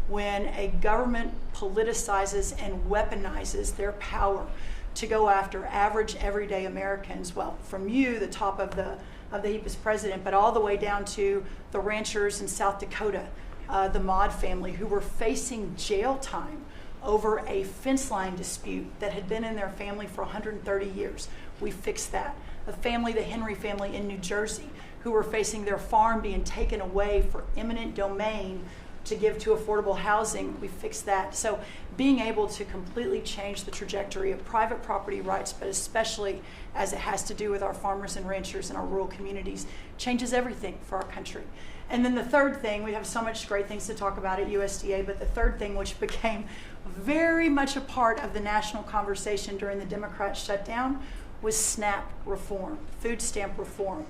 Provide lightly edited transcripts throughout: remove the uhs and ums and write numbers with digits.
when a government politicizes and weaponizes their power to go after average, everyday Americans, well, from you, the top of the heap as president, but all the way down to the ranchers in South Dakota, the Maud family, who were facing jail time over a fence line dispute that had been in their family for 130 years. We fixed that. The family, the Henry family in New Jersey, who were facing their farm being taken away for eminent domain to give to affordable housing, we fixed that. So being able to completely change the trajectory of private property rights, but especially as it has to do with our farmers and ranchers and our rural communities, changes everything for our country. And then the third thing, we have so much great things to talk about at USDA, but the third thing, which became very much a part of the national conversation during the Democrat shutdown, was SNAP reform, food stamp reform.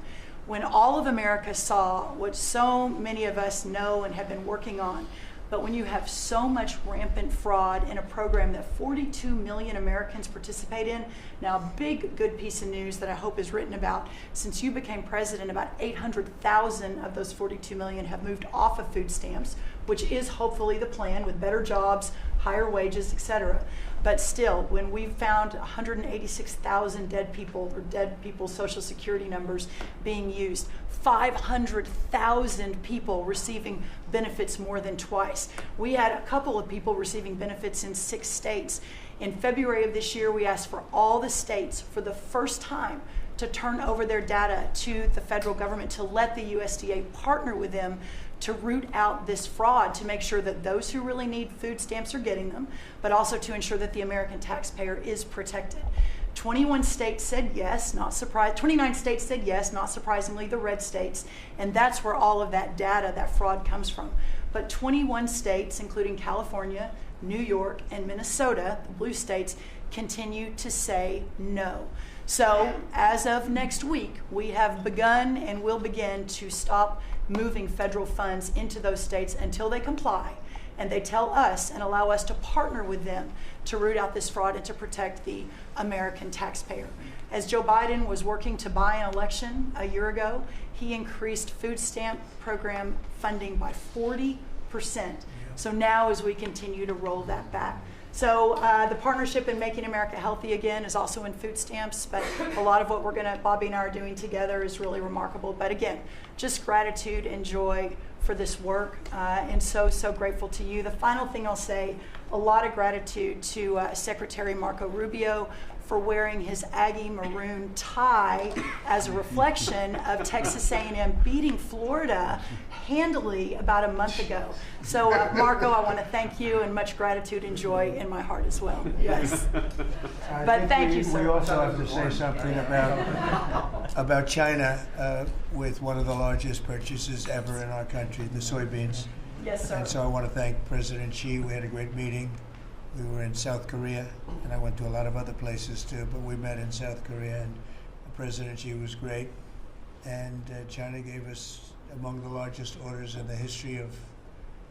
When all of America saw what so many of us know and have been working on, but when you have so much rampant fraud in a program that 42 million Americans participate in, now a big good piece of news that I hope is written about, since you became president, about 800,000 of those 42 million have moved off of food stamps, which is hopefully the plan with better jobs, higher wages, etc. But still, when we found 186,000 dead people's Social Security numbers being used, 500,000 people receiving benefits more than twice. We had a couple of people receiving benefits in 6 states. In February of this year, we asked for all the states for the first time to turn over their data to the federal government, to let the USDA partner with them to root out this fraud, to make sure that those who really need food stamps are getting them, but also to ensure that the American taxpayer is protected. 21 states said yes, not surprised. 29 states said yes, not surprisingly, the red states, and that's where all of that data, that fraud comes from. But 21 states, including California, New York, and Minnesota, the blue states, continue to say no. So as of next week, we have begun and will begin to stop moving federal funds into those states until they comply and they tell us and allow us to partner with them to root out this fraud and to protect the American taxpayer. As Joe Biden was working to buy an election a year ago, he increased food stamp program funding by 40%. So now as we continue to roll that back. So the partnership in Making America Healthy Again is also in food stamps, but a lot of what Bobby and I are doing together is really remarkable. But again, just gratitude and joy for this work, and so grateful to you. The final thing I'll say, a lot of gratitude to Secretary Marco Rubio for wearing his Aggie maroon tie as a reflection of Texas A&M beating Florida handily about a month ago. So Marco, I want to thank you, and much gratitude and joy in my heart as well. Yes. But thank you, sir. We also have to say something about China with one of the largest purchases ever in our country, the soybeans. Yes, sir. And so I want to thank President Xi. We had a great meeting. We were in South Korea, and I went to a lot of other places too, but we met in South Korea, and President Xi was great. And China gave us among the largest orders in the history of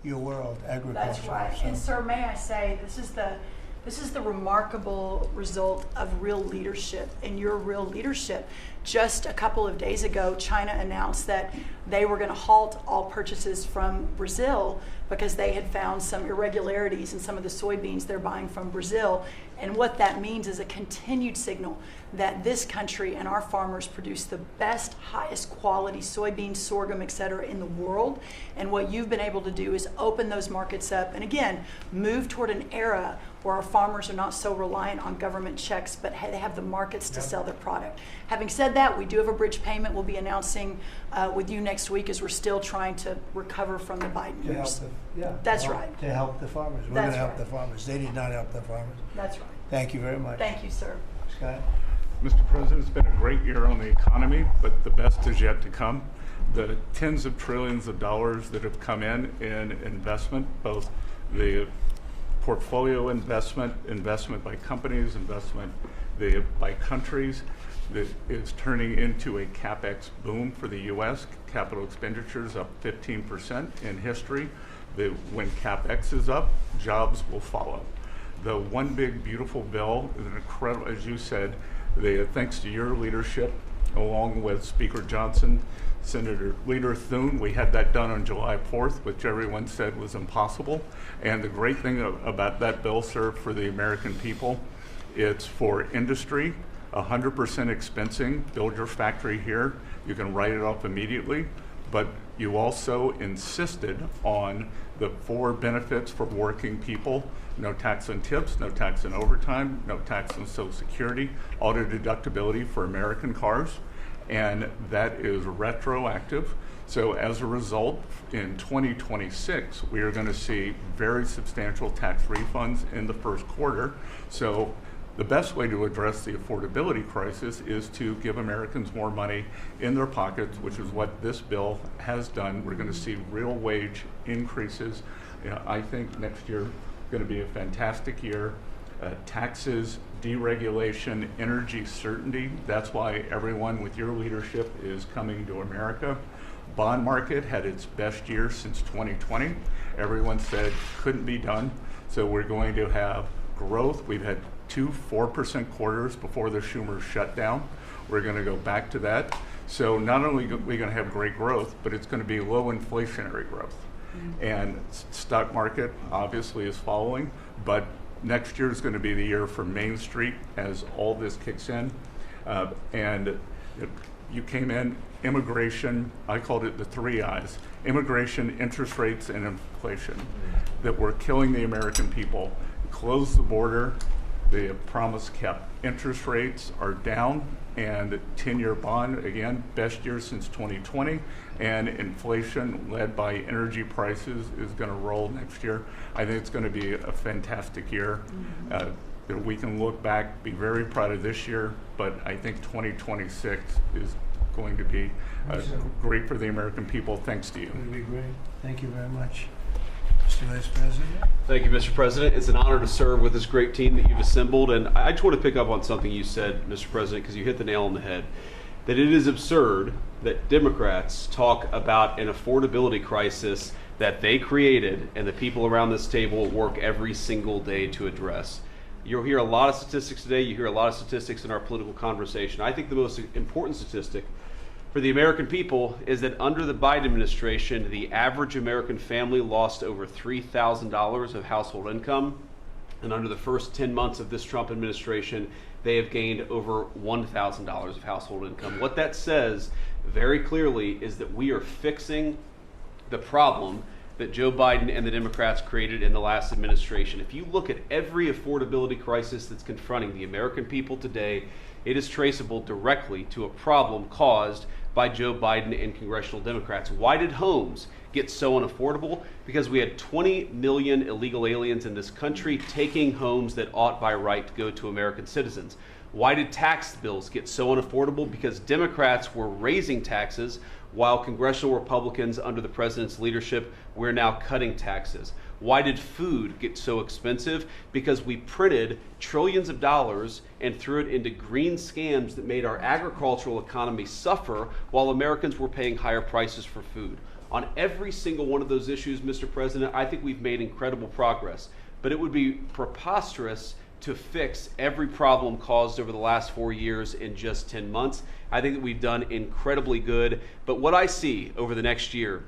your world, agriculture. That's right. So. And sir, may I say, this is the remarkable result of real leadership, and your real leadership. Just a couple of days ago, China announced that they were going to halt all purchases from Brazil because they had found some irregularities in some of the soybeans they're buying from Brazil. And what that means is a continued signal that this country and our farmers produce the best, highest quality soybeans, sorghum, et cetera, in the world. And what you've been able to do is open those markets up and again, move toward an era where our farmers are not so reliant on government checks, but they have the markets to sell their product. Having said that, we do have a bridge payment we'll be announcing with you next week, as we're still trying to recover from the Biden years. That's right. To help the farmers. We're going to help the farmers. They did not help the farmers. That's right. Thank you very much. Thank you, sir. Scott? Mr. President, it's been a great year on the economy, but the best is yet to come. The tens of trillions of dollars that have come in investment, both the portfolio investment by companies, investment by countries, that is turning into a CapEx boom for the U.S. Capital expenditures up 15% in history. When CapEx is up, jobs will follow. The One Big Beautiful Bill is an incredible, as you said, thanks to your leadership, along with Speaker Johnson, Senator Leader Thune. We had that done on July 4th, which everyone said was impossible. And the great thing about that bill, sir, for the American people, it's for industry, 100% expensing, build your factory here, you can write it off immediately, but you also insisted on the 4 benefits for working people: no tax on tips, no tax on overtime, no tax on Social Security, auto deductibility for American cars, and that is retroactive. So as a result, in 2026, we are going to see very substantial tax refunds in the first quarter. So the best way to address the affordability crisis is to give Americans more money in their pockets, which is what this bill has done. We're going to see real wage increases. I think next year is going to be a fantastic year. Taxes, deregulation, energy certainty. That's why everyone with your leadership is coming to America. Bond market had its best year since 2020. Everyone said couldn't be done. So we're going to have growth. We've had 2 4% quarters before the Schumer shutdown. We're going to go back to that. So not only are we going to have great growth, but it's going to be low inflationary growth. And stock market obviously is following, but next year is going to be the year for Main Street as all this kicks in. And you came in, immigration, I called it the 3 I's: immigration, interest rates, and inflation, that were killing the American people. Close the border, the promise kept. Interest rates are down, and the 10-year bond, again, best year since 2020, and inflation led by energy prices is going to roll next year. I think it's going to be a fantastic year. We can look back, be very proud of this year, but I think 2026 is going to be great for the American people, thanks to you. It's going to be great. Thank you very much. Mr. Vice President. Thank you, Mr. President. It's an honor to serve with this great team that you've assembled. And I just want to pick up on something you said, Mr. President, because you hit the nail on the head, that it is absurd that Democrats talk about an affordability crisis that they created and the people around this table work every single day to address. You'll hear a lot of statistics today. You hear a lot of statistics in our political conversation. I think the most important statistic for the American people is that under the Biden administration, the average American family lost over $3,000 of household income. And under the first 10 months of this Trump administration, they have gained over $1,000 of household income. What that says very clearly is that we are fixing the problem that Joe Biden and the Democrats created in the last administration. If you look at every affordability crisis that's confronting the American people today, it is traceable directly to a problem caused by Joe Biden and congressional Democrats. Why did homes get so unaffordable? Because we had 20 million illegal aliens in this country taking homes that ought by right to go to American citizens. Why did tax bills get so unaffordable? Because Democrats were raising taxes while congressional Republicans under the president's leadership, we're now cutting taxes. Why did food get so expensive? Because we printed trillions of dollars and threw it into green scams that made our agricultural economy suffer while Americans were paying higher prices for food. On every single one of those issues, Mr. President, I think we've made incredible progress, but it would be preposterous to fix every problem caused over the last 4 years in just 10 months. I think that we've done incredibly good, but what I see over the next year,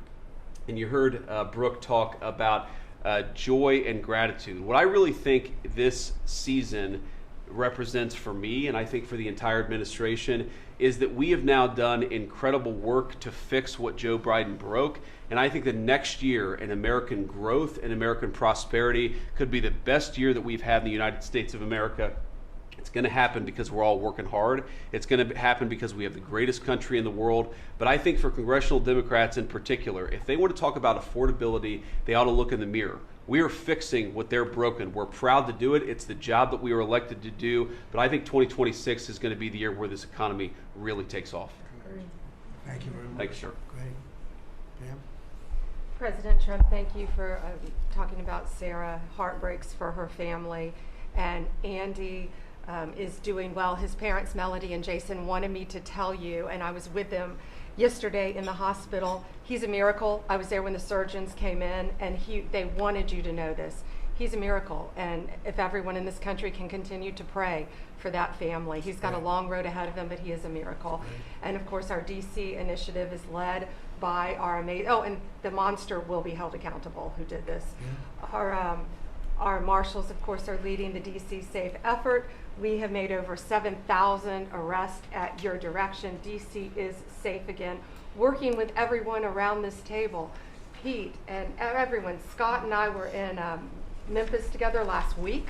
and you heard Brooke talk about joy and gratitude. What I really think this season represents for me, and I think for the entire administration, is that we have now done incredible work to fix what Joe Biden broke. And I think the next year in American growth and American prosperity could be the best year that we've had in the United States of America. It's going to happen because we're all working hard. It's going to happen because we have the greatest country in the world. But I think for congressional Democrats in particular, if they want to talk about affordability, they ought to look in the mirror. We are fixing what they're broken. We're proud to do it. It's the job that we were elected to do. But I think 2026 is going to be the year where this economy really takes off. Thank you very much. Thanks, sir. Great. Pam? President Trump, thank you for talking about Sarah. Heartbreaks for her family. And Andy is doing well. His parents, Melody and Jason, wanted me to tell you, and I was with them yesterday in the hospital. He's a miracle. I was there when the surgeons came in, and they wanted you to know this. he's a miracle. And if everyone in this country can continue to pray for that family, he's got a long road ahead of him, but he is a miracle. And of course, our DC initiative is led by our amazing, and the monster will be held accountable who did this. Our marshals, of course, are leading the DC Safe effort. We have made over 7,000 arrests at your direction. DC is safe again. Working with everyone around this table, Pete and everyone. Scott and I were in Memphis together last week,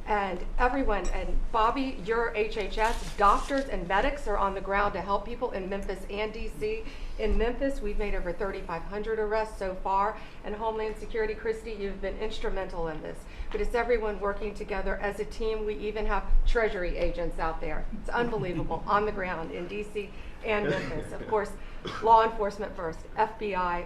and everyone, and Bobby, your HHS, doctors and medics are on the ground to help people in Memphis and DC. In Memphis, we've made over 3,500 arrests so far, and Homeland Security, Christy, you've been instrumental in this. But it's everyone working together as a team. We even have Treasury agents out there. It's unbelievable, on the ground in DC and Memphis. Of course, law enforcement first, FBI,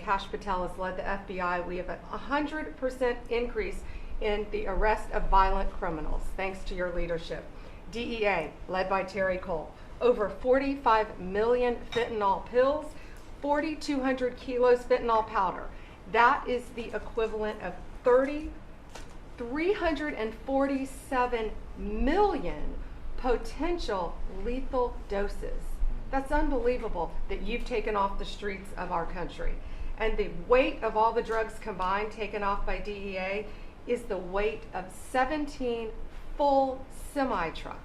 Kash Patel has led the FBI. We have a 100% increase in the arrest of violent criminals, thanks to your leadership. DEA, led by Terry Cole. Over 45 million fentanyl pills, 4,200 kilos fentanyl powder. That is the equivalent of 347 million potential lethal doses. That's unbelievable that you've taken off the streets of our country. And the weight of all the drugs combined taken off by DEA is the weight of 17 full semi-trucks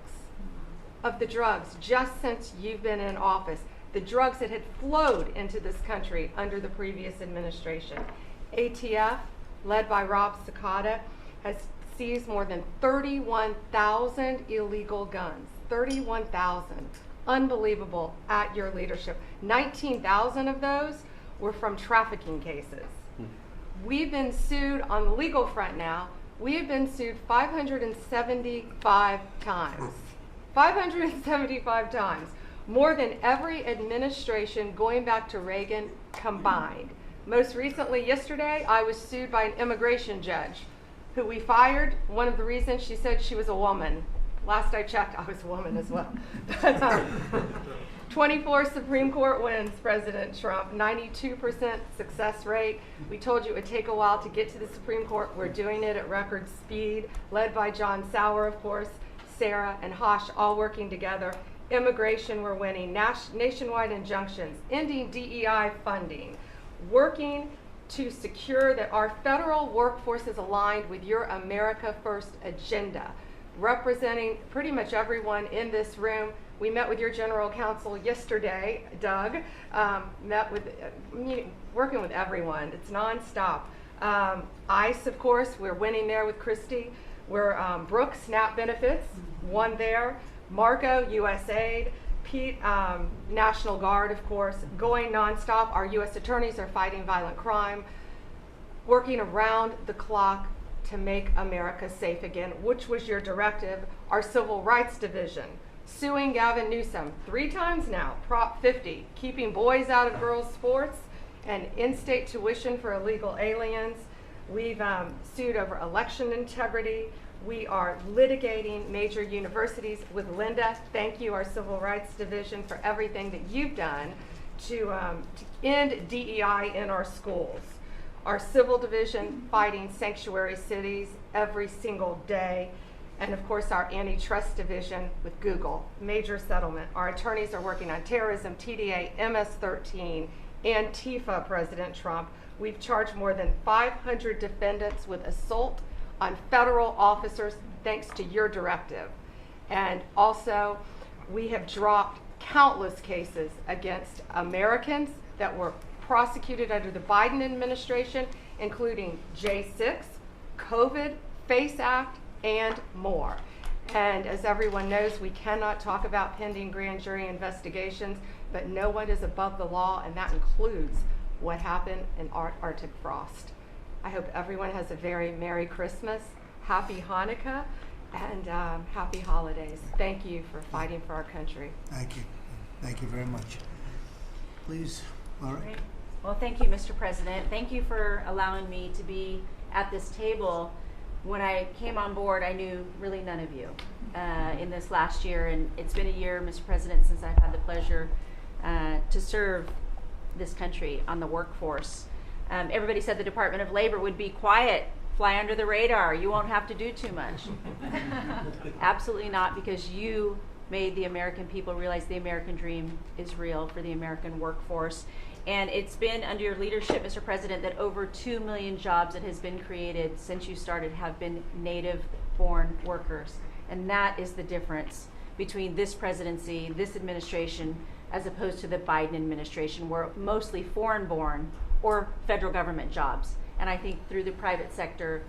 of the drugs just since you've been in office, the drugs that had flowed into this country under the previous administration. ATF, led by Rob Sakata, has seized more than 31,000 illegal guns. 31,000. Unbelievable at your leadership. 19,000 of those were from trafficking cases. We've been sued on the legal front now. We have been sued 575 times. 575 times. More than every administration going back to Reagan combined. Most recently, yesterday, I was sued by an immigration judge who we fired. One of the reasons, she said she was a woman. Last I checked, I was a woman as well. 24 Supreme Court wins, President Trump, 92% success rate. We told you it would take a while to get to the Supreme Court. We're doing it at record speed, led by John Sauer, of course, Sarah and Hosh, all working together. Immigration, we're winning. Nationwide injunctions, ending DEI funding, working to secure that our federal workforce is aligned with your America First agenda, representing pretty much everyone in this room. We met with your general counsel yesterday, Doug, working with everyone. It's nonstop. ICE, of course, we're winning there with Christy. We're Brooke, SNAP benefits, won there. Marco, USAID. Pete, National Guard, of course, going nonstop. Our U.S. attorneys are fighting violent crime, working around the clock to make America safe again, which was your directive. Our Civil Rights Division, suing Gavin Newsom 3 times now, Prop 50, keeping boys out of girls' sports, and in-state tuition for illegal aliens. We've sued over election integrity. We are litigating major universities with Linda. Thank you, our Civil Rights Division, for everything that you've done to end DEI in our schools. Our Civil Division fighting sanctuary cities every single day. And of course, our Antitrust Division with Google, major settlement. Our attorneys are working on terrorism, TDA, MS-13, Antifa, President Trump. We've charged more than 500 defendants with assault on federal officers thanks to your directive. And also, we have dropped countless cases against Americans that were prosecuted under the Biden administration, including J6, COVID, FACE Act, and more. And as everyone knows, we cannot talk about pending grand jury investigations, but no one is above the law, and that includes what happened in Arctic frost. I hope everyone has a very Merry Christmas, Happy Hanukkah, and Happy Holidays. Thank you for fighting for our country. Thank you. Thank you very much. Please, Laura. Great. Well, thank you, Mr. President. Thank you for allowing me to be at this table. When I came on board, I knew really none of you in this last year, and it's been a year, Mr. President, since I've had the pleasure to serve this country on the workforce. Everybody said the Department of Labor would be quiet fly under the radar. You won't have to do too much. Absolutely not, because you made the American people realize the American dream is real for the American workforce. And it's been under your leadership, Mr. President, that over 2 million jobs that has been created since you started have been native-born workers. And that is the difference between this presidency, this administration, as opposed to the Biden administration, where mostly foreign-born or federal government jobs. And I think through the private sector,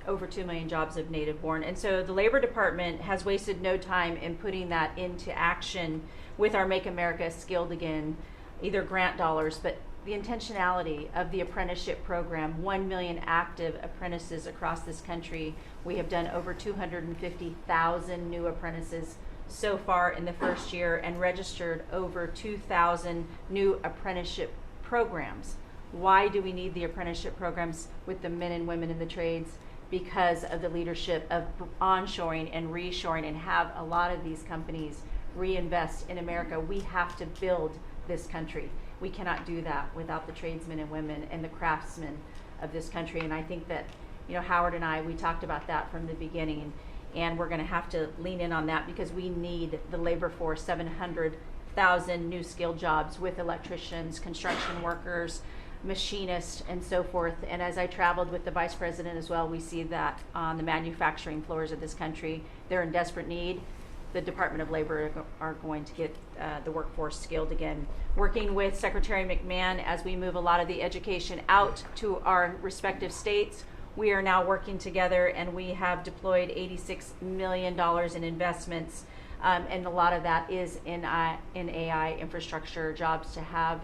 over 2 million jobs of native-born. And so the Labor Department has wasted no time in putting that into action with our Make America Skilled Again, either grant dollars, but the intentionality of the apprenticeship program, 1 million active apprentices across this country. We have done over 250,000 new apprentices so far in the first year and registered over 2,000 new apprenticeship programs. Why do we need the apprenticeship programs with the men and women in the trades? Because of the leadership of onshoring and reshoring, and have a lot of these companies reinvest in America. We have to build this country. We cannot do that without the tradesmen and women and the craftsmen of this country. And I think that, Howard and I, we talked about that from the beginning, and we're going to have to lean in on that, because we need the labor force, 700,000 new skilled jobs with electricians, construction workers, machinists, and so forth. And as I traveled with the Vice President as well, we see that on the manufacturing floors of this country, they're in desperate need. The Department of Labor are going to get the workforce skilled again. Working with Secretary McMahon as we move a lot of the education out to our respective states, we are now working together, and we have deployed $86 million in investments, and a lot of that is in AI infrastructure jobs to have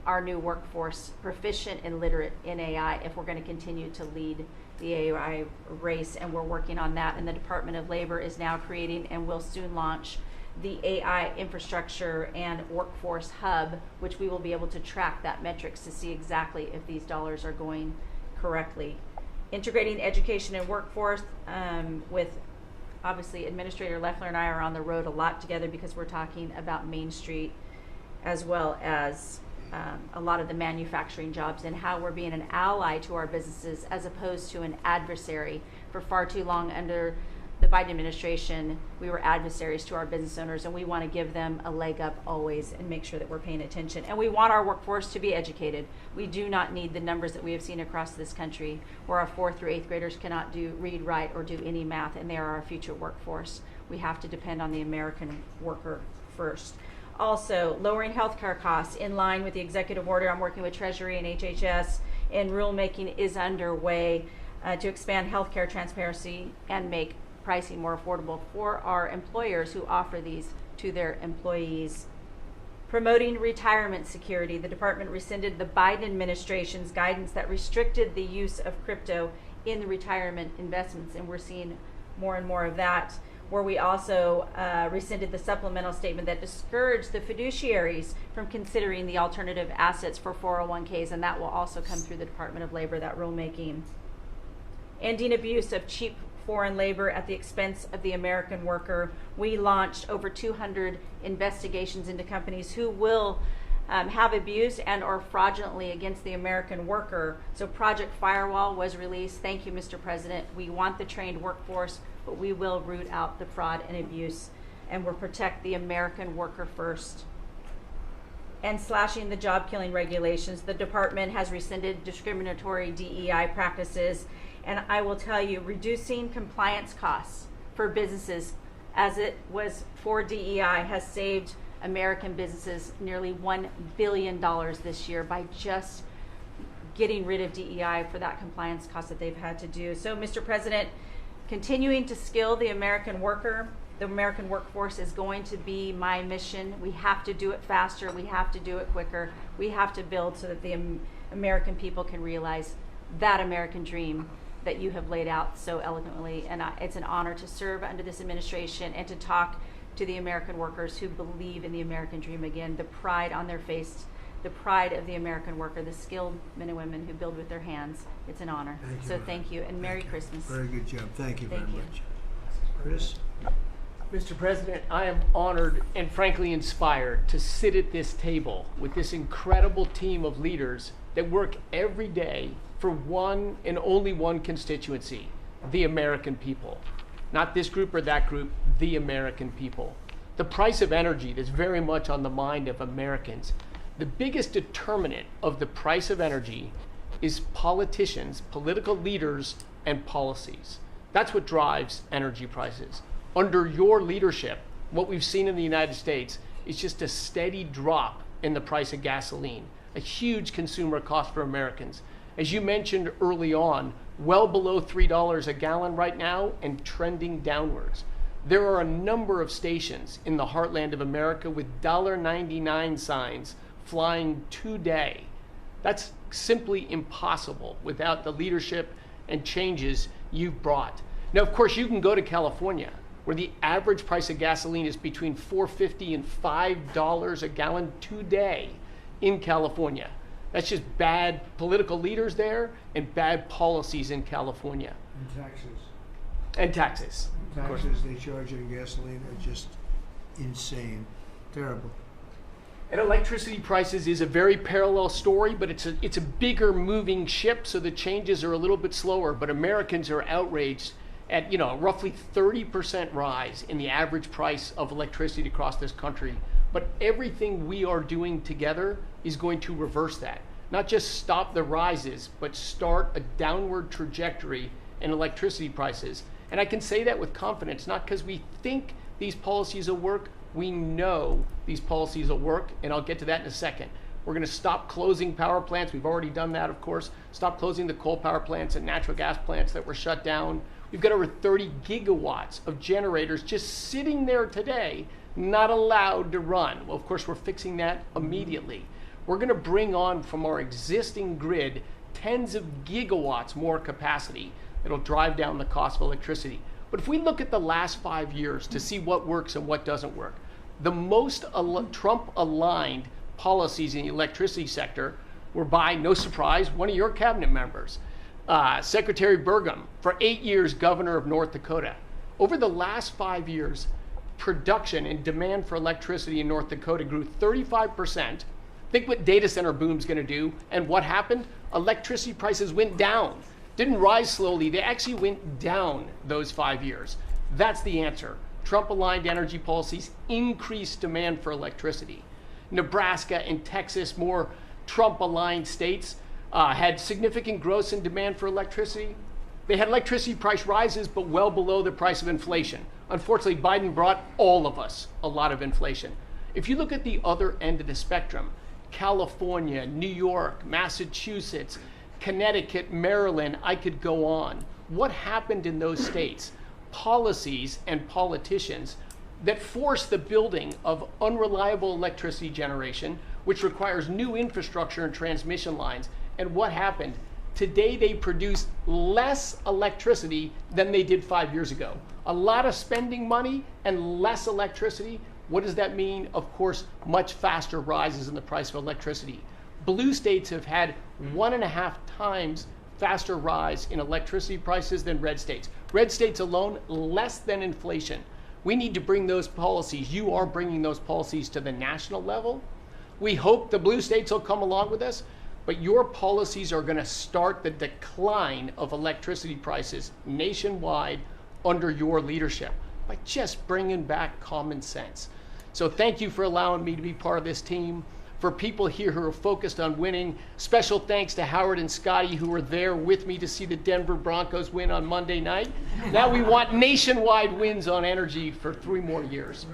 our new workforce proficient and literate in AI if we're going to continue to lead the AI race. And we're working on that, and the Department of Labor is now creating and will soon launch the AI infrastructure and workforce hub, which we will be able to track that metrics to see exactly if these dollars are going correctly. Integrating education and workforce with, obviously, Administrator Loeffler and I are on the road a lot together, because we're talking about Main Street as well as a lot of the manufacturing jobs, and how we're being an ally to our businesses as opposed to an adversary. For far too long under the Biden administration, we were adversaries to our business owners, and we want to give them a leg up always and make sure that we're paying attention. And we want our workforce to be educated. We do not need the numbers that we have seen across this country, where our 4th through 8th graders cannot read, write, or do any math, and they are our future workforce. We have to depend on the American worker first. Also, lowering healthcare costs in line with the executive order. I'm working with Treasury and HHS, and rulemaking is underway to expand healthcare transparency and make pricing more affordable for our employers who offer these to their employees. Promoting retirement security. The department rescinded the Biden administration's guidance that restricted the use of crypto in the retirement investments, and we're seeing more and more of that, where we also rescinded the supplemental statement that discouraged the fiduciaries from considering the alternative assets for 401ks, and that will also come through the Department of Labor, that rulemaking. Ending abuse of cheap foreign labor at the expense of the American worker. We launched over 200 investigations into companies who will have abused and or fraudulently against the American worker. So Project Firewall was released. Thank you, Mr. President. We want the trained workforce, but we will root out the fraud and abuse, and we'll protect the American worker first. And slashing the job-killing regulations. The department has rescinded discriminatory DEI practices, and I will tell you, reducing compliance costs for businesses, as it was for DEI, has saved American businesses nearly $1 billion this year by just getting rid of DEI for that compliance cost that they've had to do. So, Mr. President, continuing to skill the American worker, the American workforce, is going to be my mission. We have to do it faster. We have to do it quicker. We have to build so that the American people can realize that American dream that you have laid out so eloquently. And it's an honor to serve under this administration and to talk to the American workers who believe in the American dream again, the pride on their face, the pride of the American worker, the skilled men and women who build with their hands. It's an honor. So thank you, and Merry Christmas. Very good job. Thank you very Thank you. much. Chris? Mr. President, I am honored and frankly inspired to sit at this table with this incredible team of leaders that work every day for one and only one constituency, the American people. Not this group or that group, the American people. The price of energy that's very much on the mind of Americans. The biggest determinant of the price of energy is politicians, political leaders, and policies. That's what drives energy prices. Under your leadership, what we've seen in the United States is just a steady drop in the price of gasoline, a huge consumer cost for Americans. As you mentioned early on, well below $3 a gallon right now and trending downwards. There are a number of stations in the heartland of America with $1.99 signs flying today. That's simply impossible without the leadership and changes you've brought. Now, of course, you can go to California, where the average price of gasoline is between $4.50 and $5 a gallon today in California. That's just bad political leaders there and bad policies in California. And taxes. And taxes. Of course. Taxes they charge on gasoline are just insane. Terrible. And electricity prices is a very parallel story, but it's a bigger moving ship, so the changes are a little bit slower. But Americans are outraged at roughly 30% rise in the average price of electricity across this country. But everything we are doing together is going to reverse that. Not just stop the rises, but start a downward trajectory in electricity prices. And I can say that with confidence, not because we think these policies will work. We know these policies will work, and I'll get to that in a second. We're going to stop closing power plants. We've already done that, of course. Stop closing the coal power plants and natural gas plants that were shut down. We've got over 30 gigawatts of generators just sitting there today, not allowed to run. Well, of course, we're fixing that immediately. We're going to bring on from our existing grid tens of gigawatts more capacity that'll drive down the cost of electricity. But if we look at the last 5 years to see what works and what doesn't work, the most Trump-aligned policies in the electricity sector were by, no surprise, one of your cabinet members, Secretary Burgum, for 8 years governor of North Dakota. Over the last 5 years, production and demand for electricity in North Dakota grew 35%. Think what data center boom's going to do. And what happened? Electricity prices went down. Didn't rise slowly. They actually went down those 5 years. That's the answer. Trump-aligned energy policies increased demand for electricity. Nebraska and Texas, more Trump-aligned states, had significant growth in demand for electricity. They had electricity price rises, but well below the price of inflation. Unfortunately, Biden brought all of us a lot of inflation. If you look at the other end of the spectrum, California, New York, Massachusetts, Connecticut, Maryland, I could go on. What happened in those states? Policies and politicians that force the building of unreliable electricity generation, which requires new infrastructure and transmission lines. And what happened? Today they produce less electricity than they did 5 years ago. A lot of spending money and less electricity. What does that mean? Of course, much faster rises in the price of electricity. Blue states have had 1.5 times faster rise in electricity prices than red states. Red states alone, less than inflation. We need to bring those policies. You are bringing those policies to the national level. We hope the blue states will come along with us, but your policies are going to start the decline of electricity prices nationwide under your leadership by just bringing back common sense. So thank you for allowing me to be part of this team. For people here who are focused on winning, special thanks to Howard and Scotty who were there with me to see the Denver Broncos win on Monday night. Now we want nationwide wins on energy for 3 more years.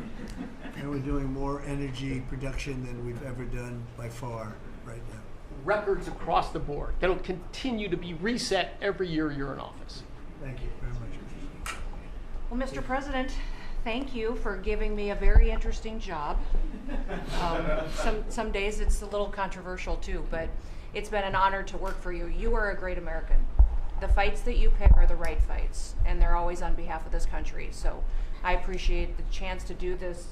And we're doing more energy production than we've ever done by far right now. Records across the board that'll continue to be reset every year you're in office. Thank you very much. Well, Mr. President, thank you for giving me a very interesting job. Some days it's a little controversial too, but it's been an honor to work for you. You are a great American. The fights that you pick are the right fights, and they're always on behalf of this country. So I appreciate the chance to do this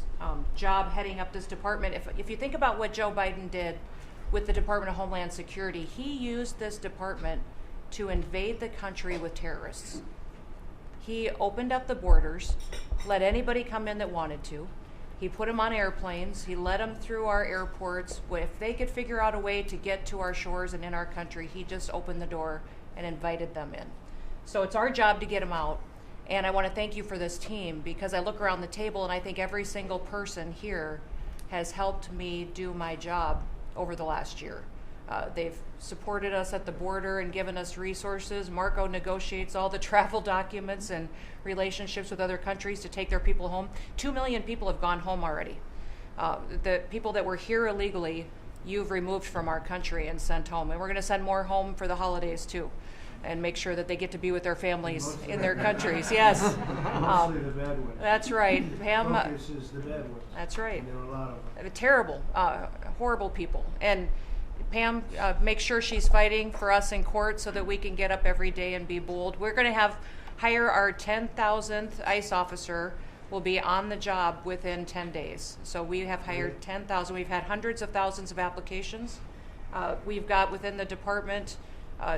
job heading up this department. If you think about what Joe Biden did with the Department of Homeland Security, he used this department to invade the country with terrorists. He opened up the borders, let anybody come in that wanted to. He put them on airplanes. He led them through our airports. If they could figure out a way to get to our shores and in our country, he just opened the door and invited them in. So it's our job to get them out. And I want to thank you for this team, because I look around the table and I think every single person here has helped me do my job over the last year. They've supported us at the border and given us resources. Marco negotiates all the travel documents and relationships with other countries to take their people home. 2 million people have gone home already. The people that were here illegally, you've removed from our country and sent home. And we're going to send more home for the holidays too, and make sure that they get to be with their families in their countries. Yes. Mostly the bad ones. That's right. Pam. Focus is the bad ones. That's right. And there are a lot of them. Terrible, horrible people. And Pam makes sure she's fighting for us in court so that we can get up every day and be bold. We're going to hire our 10,000th ICE officer. Will be on the job within 10 days. So we have hired 10,000. We've had hundreds of thousands of applications. We've got within the department,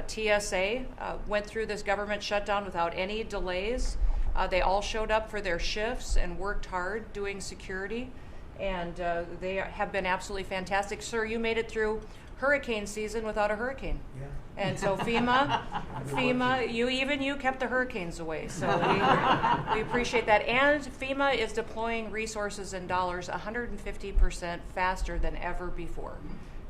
TSA went through this government shutdown without any delays. They all showed up for their shifts and worked hard doing security. And they have been absolutely fantastic. Sir, you made it through hurricane season without a hurricane. Yeah. And so FEMA, you kept the hurricanes away. So we appreciate that. And FEMA is deploying resources and dollars 150% faster than ever before.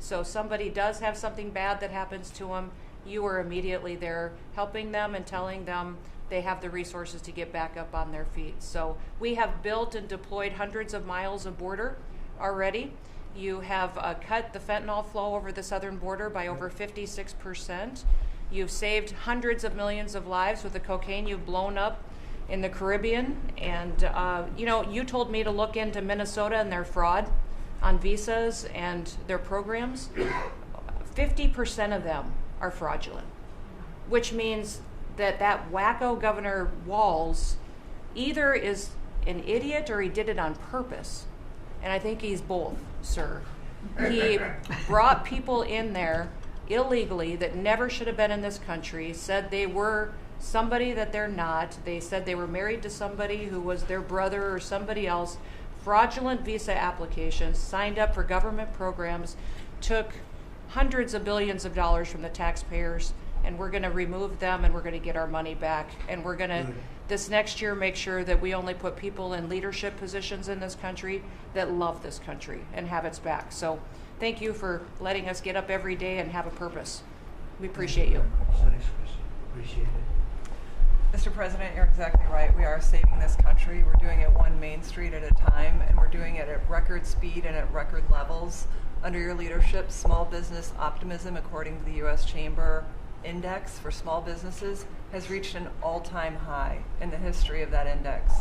So somebody does have something bad that happens to them, you are immediately there helping them and telling them they have the resources to get back up on their feet. So we have built and deployed hundreds of miles of border already. You have cut the fentanyl flow over the southern border by over 56%. You've saved hundreds of millions of lives with the cocaine you've blown up in the Caribbean. And, you told me to look into Minnesota and their fraud on visas and their programs. 50% of them are fraudulent, which means that wacko Governor Walz either is an idiot or he did it on purpose. And I think he's both, sir. He brought people in there illegally that never should have been in this country, said they were somebody that they're not. They said they were married to somebody who was their brother or somebody else. Fraudulent visa applications, signed up for government programs, took hundreds of billions of dollars from the taxpayers, and we're going to remove them and we're going to get our money back. And we're going to, this next year, make sure that we only put people in leadership positions in this country that love this country and have its back. So thank you for letting us get up every day and have a purpose. We appreciate you. Thanks, Chris. Appreciate it. Mr. President, you're exactly right. We are saving this country. We're doing it one Main Street at a time, and we're doing it at record speed and at record levels. Under your leadership, small business optimism, according to the U.S. Chamber Index for small businesses, has reached an all-time high in the history of that index.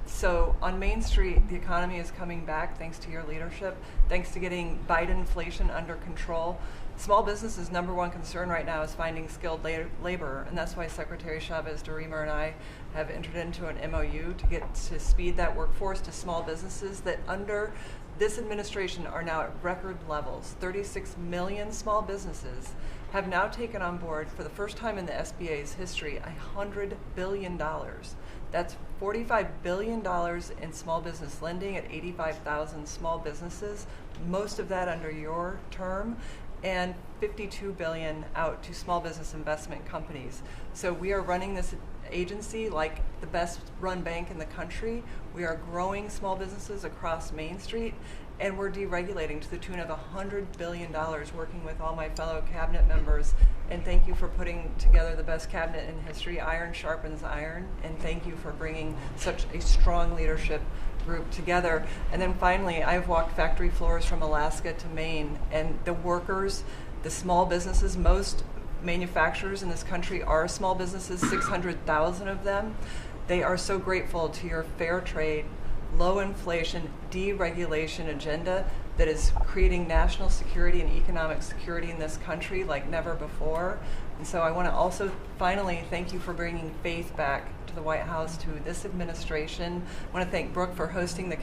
So on Main Street, the economy is coming back thanks to your leadership, thanks to getting Biden inflation under control. Small businesses' number one concern right now is finding skilled labor, and that's why Secretary Chavez DeRemer and I have entered into an MOU to get to speed that workforce to small businesses that under this administration are now at record levels. 36 million small businesses have now taken on board, for the first time in the SBA's history, $100 billion. That's $45 billion in small business lending at 85,000 small businesses, most of that under your term, and $52 billion out to small business investment companies. So we are running this agency like the best run bank in the country. We are growing small businesses across Main Street, and we're deregulating to the tune of $100 billion, working with all my fellow cabinet members. And thank you for putting together the best cabinet in history. Iron sharpens iron, and thank you for bringing such a strong leadership group together. And then finally, I've walked factory floors from Alaska to Maine, and the workers, the small businesses, most manufacturers in this country are small businesses, 600,000 of them. They are so grateful to your fair trade, low inflation, deregulation agenda that is creating national security and economic security in this country like never before. And so I want to also finally thank you for bringing faith back to the White House, to this administration. I want to thank Brooke for hosting the